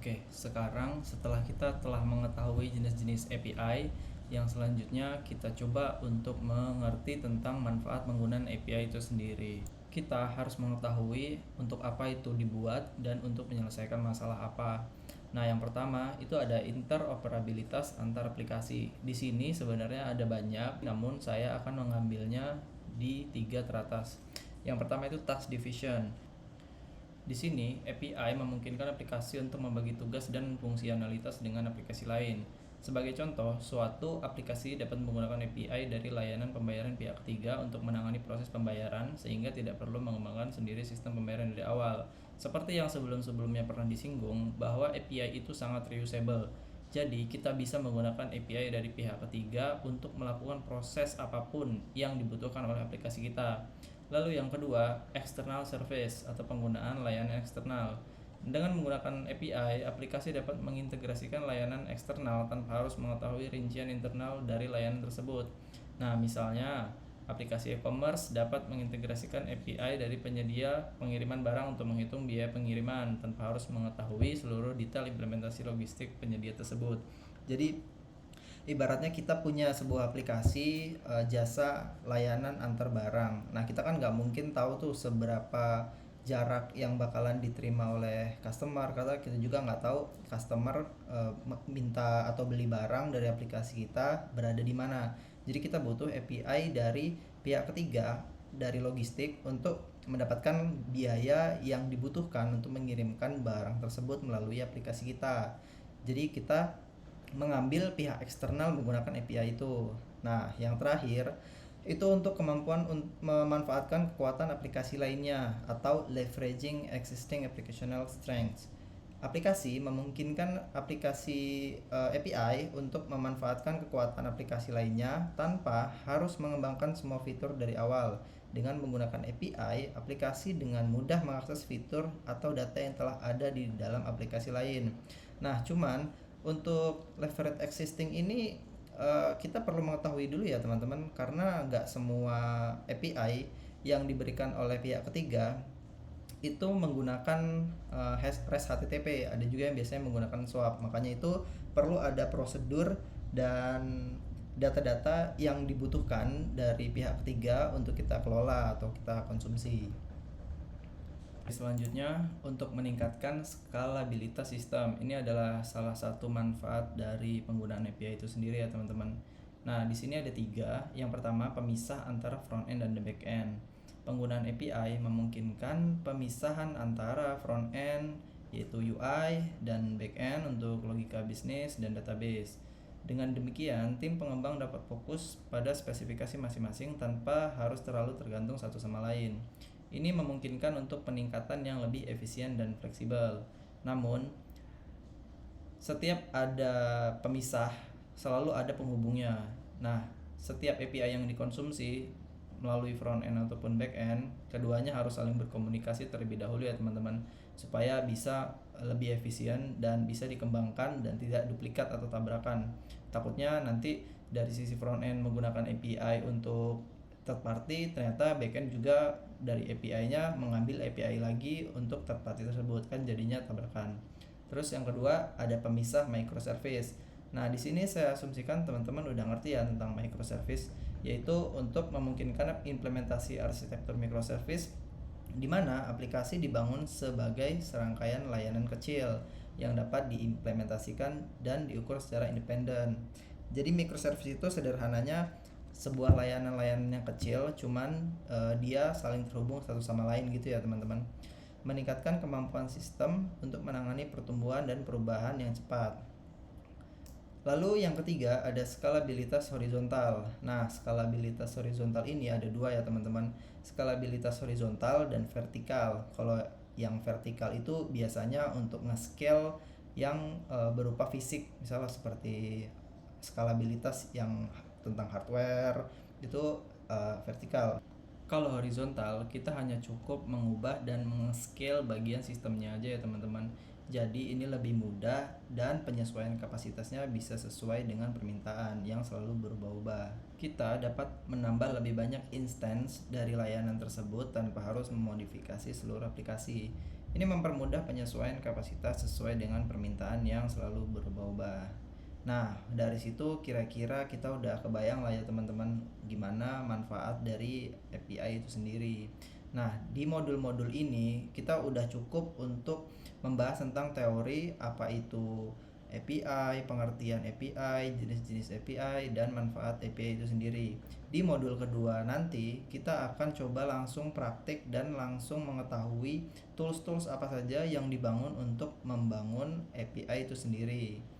Oke, sekarang setelah kita telah mengetahui jenis-jenis API, yang selanjutnya kita coba untuk mengerti tentang manfaat penggunaan API itu sendiri. Kita harus mengetahui untuk apa itu dibuat dan untuk menyelesaikan masalah apa. Nah, yang pertama itu ada interoperabilitas antar aplikasi. Di sini sebenarnya ada banyak, namun saya akan mengambilnya di 3 teratas. Yang pertama itu task division. Di sini, API memungkinkan aplikasi untuk membagi tugas dan fungsionalitas dengan aplikasi lain. Sebagai contoh, suatu aplikasi dapat menggunakan API dari layanan pembayaran pihak ketiga untuk menangani proses pembayaran sehingga tidak perlu mengembangkan sendiri sistem pembayaran dari awal. Seperti yang sebelum-sebelumnya pernah disinggung, bahwa API itu sangat reusable. Jadi, kita bisa menggunakan API dari pihak ketiga untuk melakukan proses apapun yang dibutuhkan oleh aplikasi kita. Lalu yang kedua, external service atau penggunaan layanan eksternal. Dengan menggunakan API, aplikasi dapat mengintegrasikan layanan eksternal tanpa harus mengetahui rincian internal dari layanan tersebut. Nah, misalnya, aplikasi e-commerce dapat mengintegrasikan API dari penyedia pengiriman barang untuk menghitung biaya pengiriman tanpa harus mengetahui seluruh detail implementasi logistik penyedia tersebut. Jadi, ibaratnya kita punya sebuah aplikasi jasa layanan antar barang. Nah, kita kan nggak mungkin tahu tuh seberapa jarak yang bakalan diterima oleh customer, karena kita juga nggak tahu customer minta atau beli barang dari aplikasi kita berada di mana. Jadi kita butuh API dari pihak ketiga dari logistik untuk mendapatkan biaya yang dibutuhkan untuk mengirimkan barang tersebut melalui aplikasi kita. Jadi kita mengambil pihak eksternal menggunakan API itu. Nah, yang terakhir itu untuk kemampuan memanfaatkan kekuatan aplikasi lainnya atau leveraging existing applicational strengths. Aplikasi memungkinkan aplikasi API untuk memanfaatkan kekuatan aplikasi lainnya tanpa harus mengembangkan semua fitur dari awal. Dengan menggunakan API, aplikasi dengan mudah mengakses fitur atau data yang telah ada di dalam aplikasi lain. Nah, cuman untuk leverage existing ini kita perlu mengetahui dulu ya teman-teman, karena nggak semua API yang diberikan oleh pihak ketiga itu menggunakan REST HTTP. Ada juga yang biasanya menggunakan SWAP. Makanya itu perlu ada prosedur dan data-data yang dibutuhkan dari pihak ketiga untuk kita kelola atau kita konsumsi. Selanjutnya, untuk meningkatkan skalabilitas sistem. Ini adalah salah satu manfaat dari penggunaan API itu sendiri ya teman-teman. Nah, di sini ada 3. Yang pertama, pemisah antara front end dan back end. Penggunaan API memungkinkan pemisahan antara front end yaitu UI dan back end untuk logika bisnis dan database. Dengan demikian, tim pengembang dapat fokus pada spesifikasi masing-masing tanpa harus terlalu tergantung satu sama lain. Ini memungkinkan untuk peningkatan yang lebih efisien dan fleksibel. Namun, setiap ada pemisah, selalu ada penghubungnya. Nah, setiap API yang dikonsumsi melalui front end ataupun back end, keduanya harus saling berkomunikasi terlebih dahulu ya teman-teman, supaya bisa lebih efisien dan bisa dikembangkan dan tidak duplikat atau tabrakan. Takutnya nanti dari sisi front end menggunakan API untuk third party, ternyata backend juga dari API-nya mengambil API lagi untuk third party tersebut, kan jadinya tabrakan. Terus yang kedua ada pemisah microservice. Nah, di sini saya asumsikan teman-teman udah ngerti ya tentang microservice, yaitu untuk memungkinkan implementasi arsitektur microservice di mana aplikasi dibangun sebagai serangkaian layanan kecil yang dapat diimplementasikan dan diukur secara independen. Jadi microservice itu sederhananya sebuah layanan-layanan yang kecil, cuman dia saling terhubung satu sama lain gitu ya teman-teman. Meningkatkan kemampuan sistem untuk menangani pertumbuhan dan perubahan yang cepat. Lalu yang ketiga ada skalabilitas horizontal. Nah, skalabilitas horizontal ini ada 2 ya teman-teman. Skalabilitas horizontal dan vertikal. Kalau yang vertikal itu biasanya untuk nge-scale yang berupa fisik, misalnya seperti skalabilitas yang tentang hardware itu vertikal. Kalau horizontal, kita hanya cukup mengubah dan meng-scale bagian sistemnya aja ya teman-teman. Jadi ini lebih mudah dan penyesuaian kapasitasnya bisa sesuai dengan permintaan yang selalu berubah-ubah. Kita dapat menambah lebih banyak instance dari layanan tersebut tanpa harus memodifikasi seluruh aplikasi. Ini mempermudah penyesuaian kapasitas sesuai dengan permintaan yang selalu berubah-ubah. Nah, dari situ kira-kira kita udah kebayang lah ya teman-teman gimana manfaat dari API itu sendiri. Nah, di modul-modul ini kita udah cukup untuk membahas tentang teori apa itu API, pengertian API, jenis-jenis API, dan manfaat API itu sendiri. Di modul kedua nanti kita akan coba langsung praktik dan langsung mengetahui tools-tools apa saja yang dibangun untuk membangun API itu sendiri.